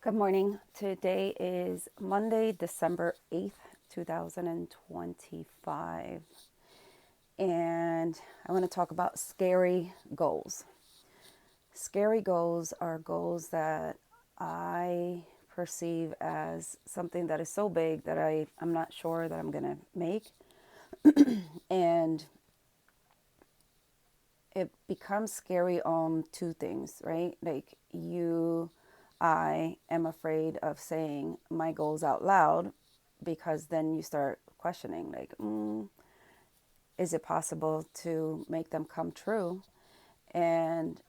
Good morning. Today is Monday, December 8th, 2025. And I want to talk about scary goals. Scary goals are goals that I perceive as something that is so big that I'm not sure that I'm going to make. And it becomes scary on two things, right? Like I am afraid of saying my goals out loud because then you start questioning, like, is it possible to make them come true? And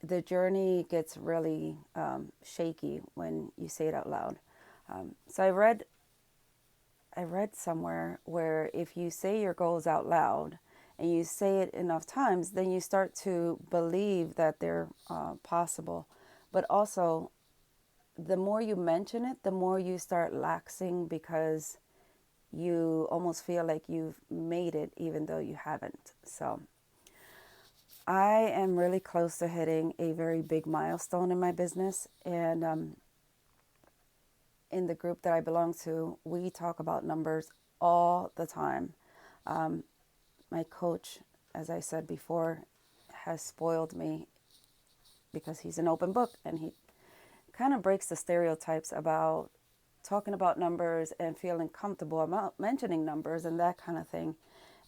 the journey gets really shaky when you say it out loud. So I read somewhere where if you say your goals out loud and you say it enough times, then you start to believe that they're possible. But also, the more you mention it, the more you start laxing because you almost feel like you've made it even though you haven't. So, I am really close to hitting a very big milestone in my business. And in the group that I belong to, we talk about numbers all the time. My coach, as I said before, has spoiled me because he's an open book and he kind of breaks the stereotypes about talking about numbers and feeling comfortable about mentioning numbers and that kind of thing.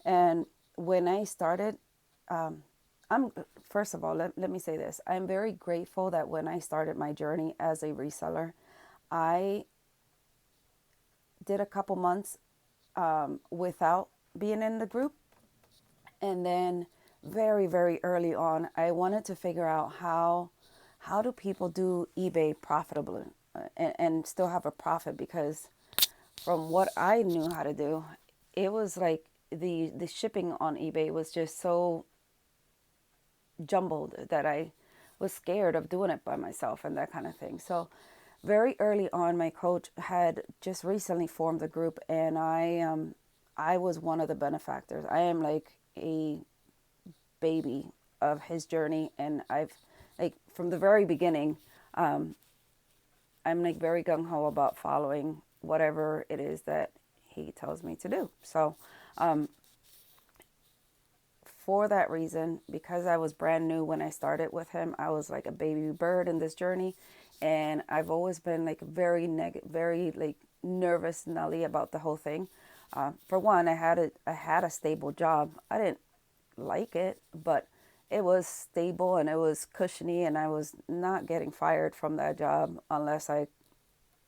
And when I started, I'm first of all, let me say this. I'm very grateful that when I started my journey as a reseller, I did a couple months without being in the group. And then very, very early on, I wanted to figure out how do people do eBay profitably and still have a profit, because from what I knew how to do, it was like the shipping on eBay was just so jumbled that I was scared of doing it by myself and that kind of thing. So very early on, my coach had just recently formed a group, and I was one of the benefactors. I am like a baby of his journey, and I've like from the very beginning, I'm like very gung ho about following whatever it is that he tells me to do. So for that reason, because I was brand new when I started with him, I was like a baby bird in this journey, and I've always been like very like nervous, Nelly, about the whole thing. For one, I had a stable job. I didn't like it, but it was stable and it was cushiony, and I was not getting fired from that job unless I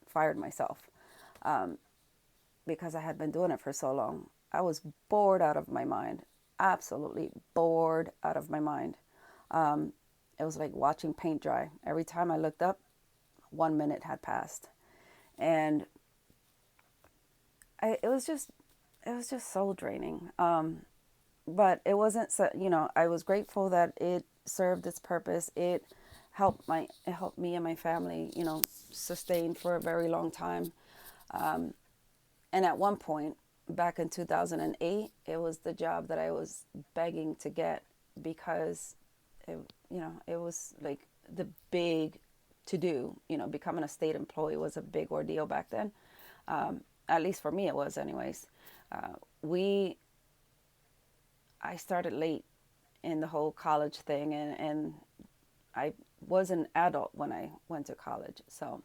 fired myself, because I had been doing it for so long. I was bored out of my mind, absolutely bored out of my mind. It was like watching paint dry. Every time I looked up, 1 minute had passed, and it was just soul draining. But it wasn't so. I was grateful that it served its purpose. It helped me and my family, sustain for a very long time. And at one point, back in 2008, it was the job that I was begging to get, because it was like the big to do. Becoming a state employee was a big ordeal back then. At least for me, it was, anyways. We I started late in the whole college thing, and I was an adult when I went to college. So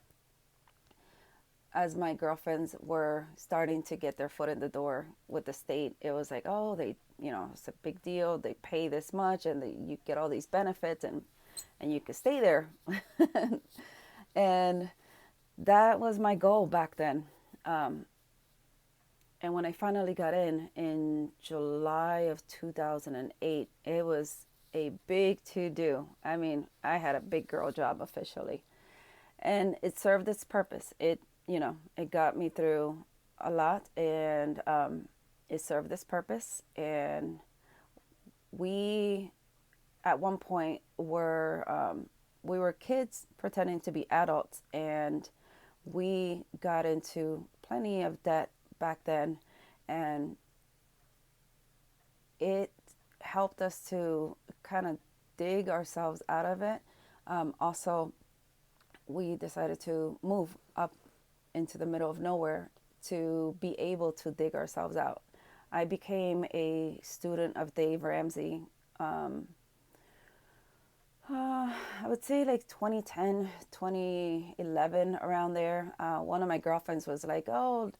as my girlfriends were starting to get their foot in the door with the state, it was like, oh, it's a big deal. They pay this much, and you get all these benefits, and you could stay there. And that was my goal back then. And when I finally got in July of 2008, it was a big to do. I mean, I had a big girl job officially, and it served its purpose. It got me through a lot, and it served its purpose. And we, at one point, we were kids pretending to be adults, and we got into plenty of debt back then, and it helped us to kind of dig ourselves out of it. Also, we decided to move up into the middle of nowhere to be able to dig ourselves out. I became a student of Dave Ramsey. Um, I would say like 2010, 2011, around there. One of my girlfriends was like, oh,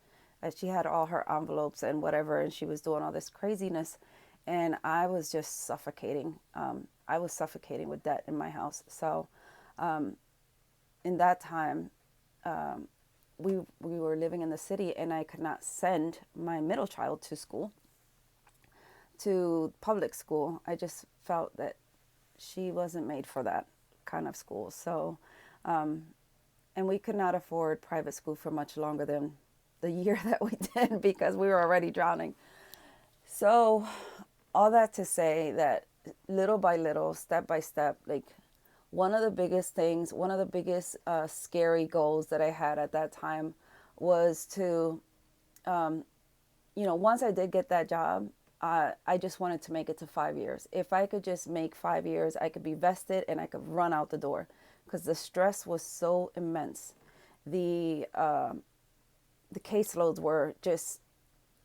she had all her envelopes and whatever, and she was doing all this craziness. And I was just suffocating. I was suffocating with debt in my house. So in that time, we were living in the city, and I could not send my middle child to school, to public school. I just felt that she wasn't made for that kind of school. So, and we could not afford private school for much longer than the year that we did because we were already drowning. So, all that to say that little by little, step by step, like one of the biggest things, one of the biggest scary goals that I had at that time was to, once I did get that job, I just wanted to make it to 5 years. If I could just make 5 years, I could be vested and I could run out the door because the stress was so immense. The the caseloads were just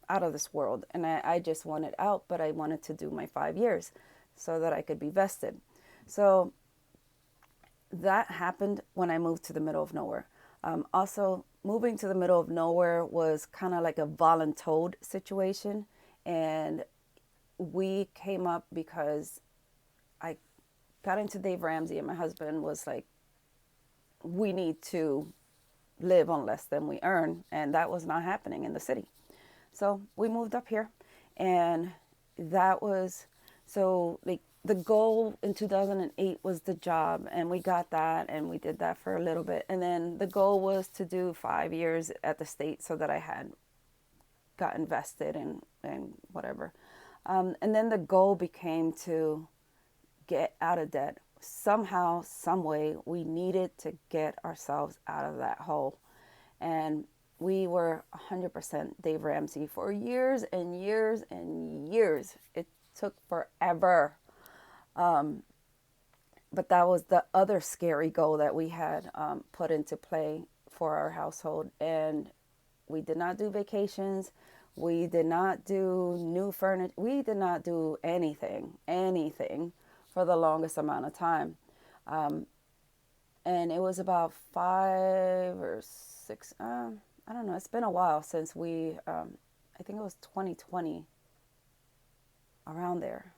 out of this world, and I just wanted out, but I wanted to do my 5 years so that I could be vested. So that happened when I moved to the middle of nowhere. Also, moving to the middle of nowhere was kind of like a voluntold situation, and we came up because I got into Dave Ramsey, and my husband was like, we need to live on less than we earn, and that was not happening in the city. So we moved up here, and that was so like the goal in 2008 was the job, and we got that, and we did that for a little bit, and then the goal was to do 5 years at the state so that I had got invested and whatever. And then the goal became to get out of debt. Somehow, some way, we needed to get ourselves out of that hole. And we were 100% Dave Ramsey for years and years and years. It took forever. But that was the other scary goal that we had put into play for our household. And we did not do vacations. We did not do new furniture. We did not do anything for the longest amount of time. And it was about 5 or 6, I don't know, it's been a while since I think it was 2020, around there,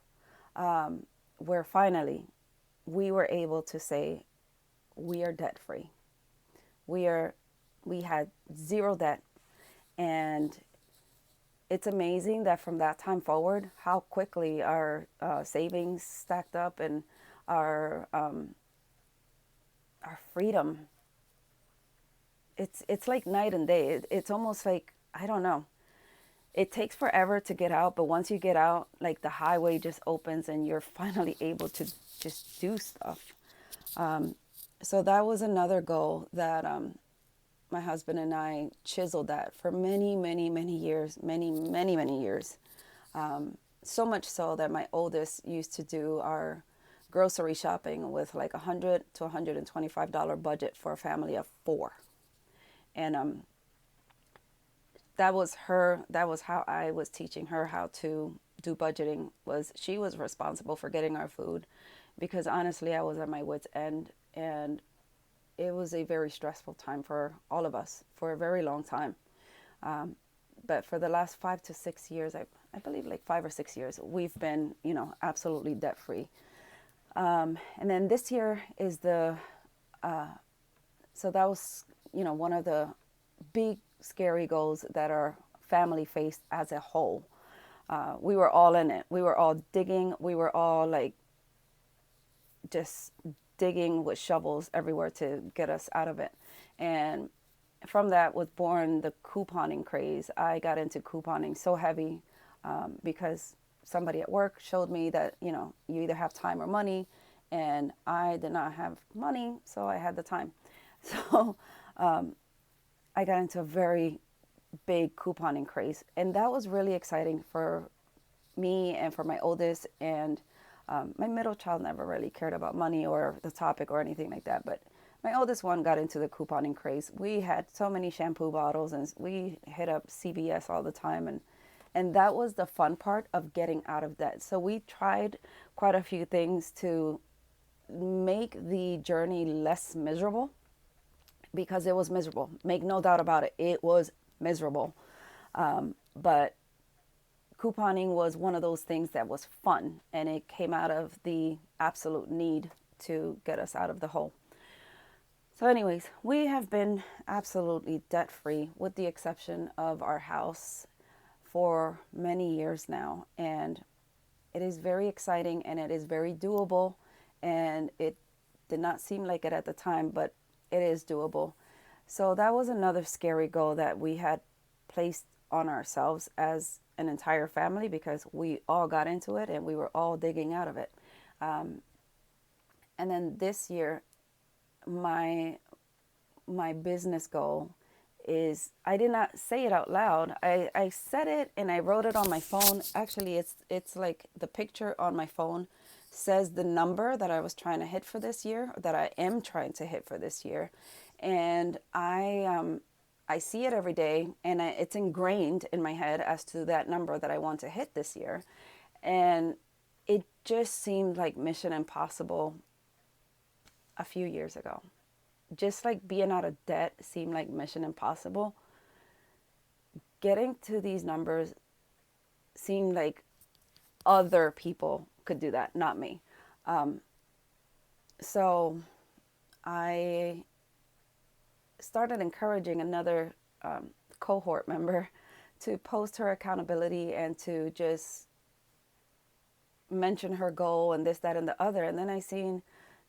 where finally we were able to say we are debt free. We had zero debt, and it's amazing that from that time forward, how quickly our savings stacked up, and our freedom. It's like night and day. It's almost like, I don't know. It takes forever to get out, but once you get out, like the highway just opens and you're finally able to just do stuff. So that was another goal that my husband and I chiseled at for many, many, many years, many, many, many years. So much so that my oldest used to do our grocery shopping with like $100 to $125 budget for a family of four. And that was how I was teaching her how to do budgeting. Was she was responsible for getting our food, because honestly I was at my wit's end, and it was a very stressful time for all of us for a very long time. But for the last 5 to 6 years, I believe like 5 or 6 years, we've been, absolutely debt free. And then this year is so that was, one of the big scary goals that our family faced as a whole. We were all in it. We were all digging. We were all like just digging with shovels everywhere to get us out of it. And from that was born the couponing craze. I got into couponing so heavy because somebody at work showed me that, you either have time or money. And I did not have money, so I had the time. So I got into a very big couponing craze. And that was really exciting for me and for my oldest. And my middle child never really cared about money or the topic or anything like that. But my oldest one got into the couponing craze. We had so many shampoo bottles, and we hit up CVS all the time, and that was the fun part of getting out of debt. So we tried quite a few things to make the journey less miserable, because it was miserable. Make no doubt about it, it was miserable. But couponing was one of those things that was fun, and it came out of the absolute need to get us out of the hole. So, anyways, we have been absolutely debt free, with the exception of our house, for many years now. And it is very exciting, and it is very doable. And it did not seem like it at the time, but it is doable. So, that was another scary goal that we had placed on ourselves as an entire family, because we all got into it and we were all digging out of it. And then this year, my my business goal is, I did not say it out loud. I said it and I wrote it on my phone. Actually, it's like the picture on my phone says the number that I was trying to hit for this year, that I am trying to hit for this year. And I see it every day, and it's ingrained in my head as to that number that I want to hit this year. And it just seemed like mission impossible a few years ago. Just like being out of debt seemed like mission impossible, getting to these numbers seemed like other people could do that, not me. So I started encouraging another cohort member to post her accountability and to just mention her goal and this, that, and the other. And then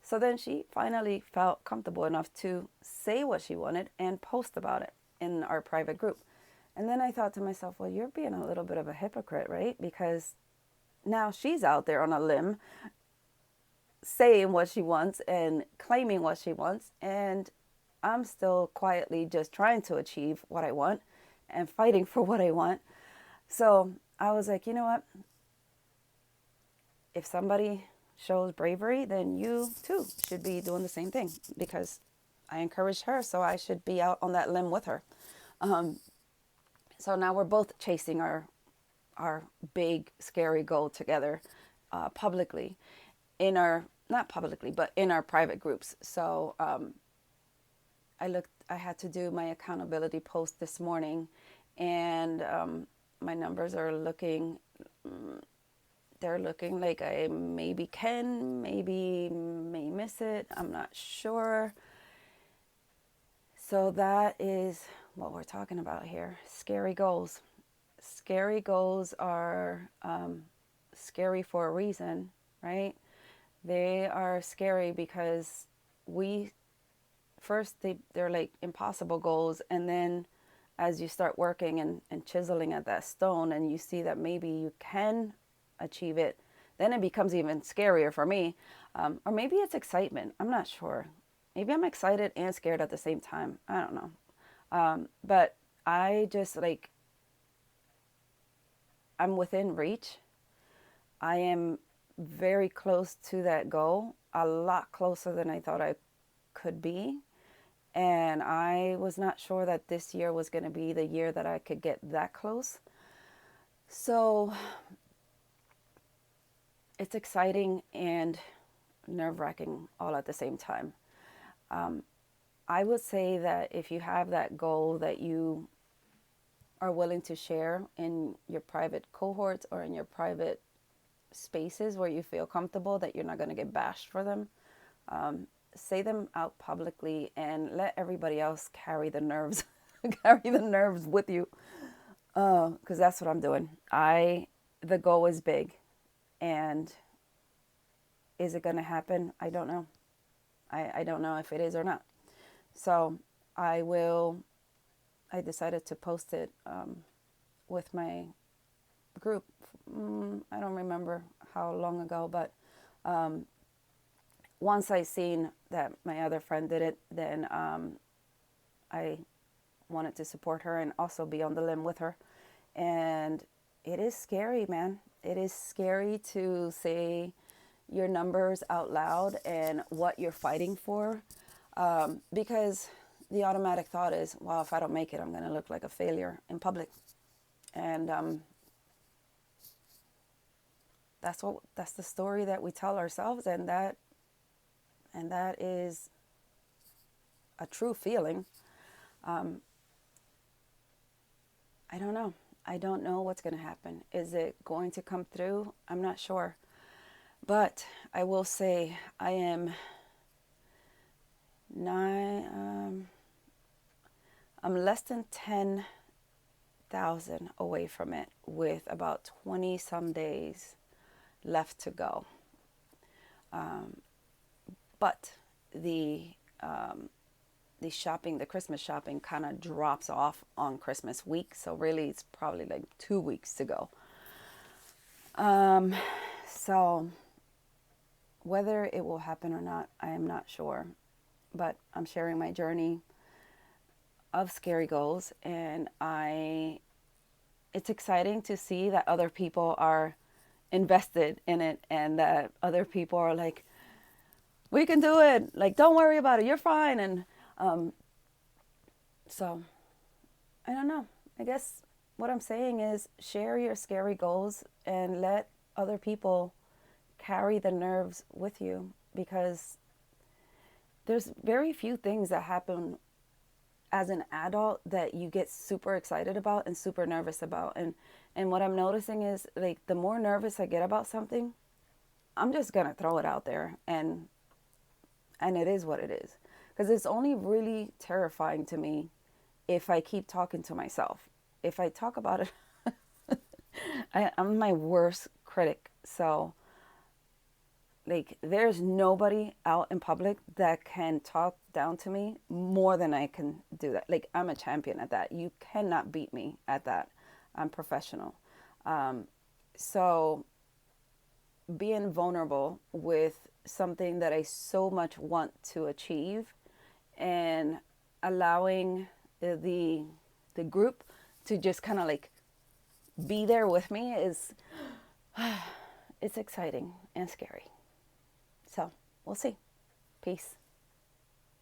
so then she finally felt comfortable enough to say what she wanted and post about it in our private group. And then I thought to myself, well, you're being a little bit of a hypocrite, right? Because now she's out there on a limb saying what she wants and claiming what she wants. And I'm still quietly just trying to achieve what I want and fighting for what I want. So I was like, you know what? If somebody shows bravery, then you too should be doing the same thing, because I encouraged her, so I should be out on that limb with her. So now we're both chasing our big scary goal together, publicly, in our, not publicly, but in our private groups. So I had to do my accountability post this morning, and my numbers are looking, they're looking like I maybe may miss it. I'm not sure. So that is what we're talking about here. Scary goals. Scary goals are scary for a reason, right? They are scary because they're like impossible goals, and then as you start working and chiseling at that stone, and you see that maybe you can achieve it, then it becomes even scarier for me. Or maybe it's excitement. I'm not sure. Maybe I'm excited and scared at the same time. I don't know. But I just like, I'm within reach. I am very close to that goal, a lot closer than I thought I could be. And I was not sure that this year was going to be the year that I could get that close. So it's exciting and nerve-wracking all at the same time. I would say that if you have that goal that you are willing to share in your private cohorts or in your private spaces where you feel comfortable that you're not going to get bashed for them, say them out publicly and let everybody else carry the nerves, carry the nerves with you, because that's what I'm doing. The goal is big, and is it going to happen? I don't know. I don't know if it is or not. So I decided to post it with my group. I don't remember how long ago, but once I seen that my other friend did it, then I wanted to support her and also be on the limb with her. And it is scary, man. It is scary to say your numbers out loud and what you're fighting for. Because the automatic thought is, well, if I don't make it, I'm going to look like a failure in public. And that's the story that we tell ourselves, and that is a true feeling. Um, I don't know. I don't know what's going to happen. Is it going to come through? I'm not sure. But I will say I am nine. I'm less than 10,000 away from it, with about 20 some days left to go. But the the shopping, the Christmas shopping, kind of drops off on Christmas week. So really, it's probably like 2 weeks to go. Um, so whether it will happen or not, I am not sure. But I'm sharing my journey of scary goals, and it's exciting to see that other people are invested in it, and that other people are like, we can do it. Like, don't worry about it. You're fine. And so I don't know. I guess what I'm saying is share your scary goals and let other people carry the nerves with you, because there's very few things that happen as an adult that you get super excited about and super nervous about. And what I'm noticing is, like, the more nervous I get about something, I'm just going to throw it out there, and it is what it is. Because it's only really terrifying to me if I keep talking to myself. If I talk about it, I'm my worst critic. So, like, there's nobody out in public that can talk down to me more than I can do that. Like, I'm a champion at that. You cannot beat me at that. I'm professional. So being vulnerable with something that I so much want to achieve, and allowing the group to just kind of like be there with me is it's exciting and scary. So we'll see. Peace.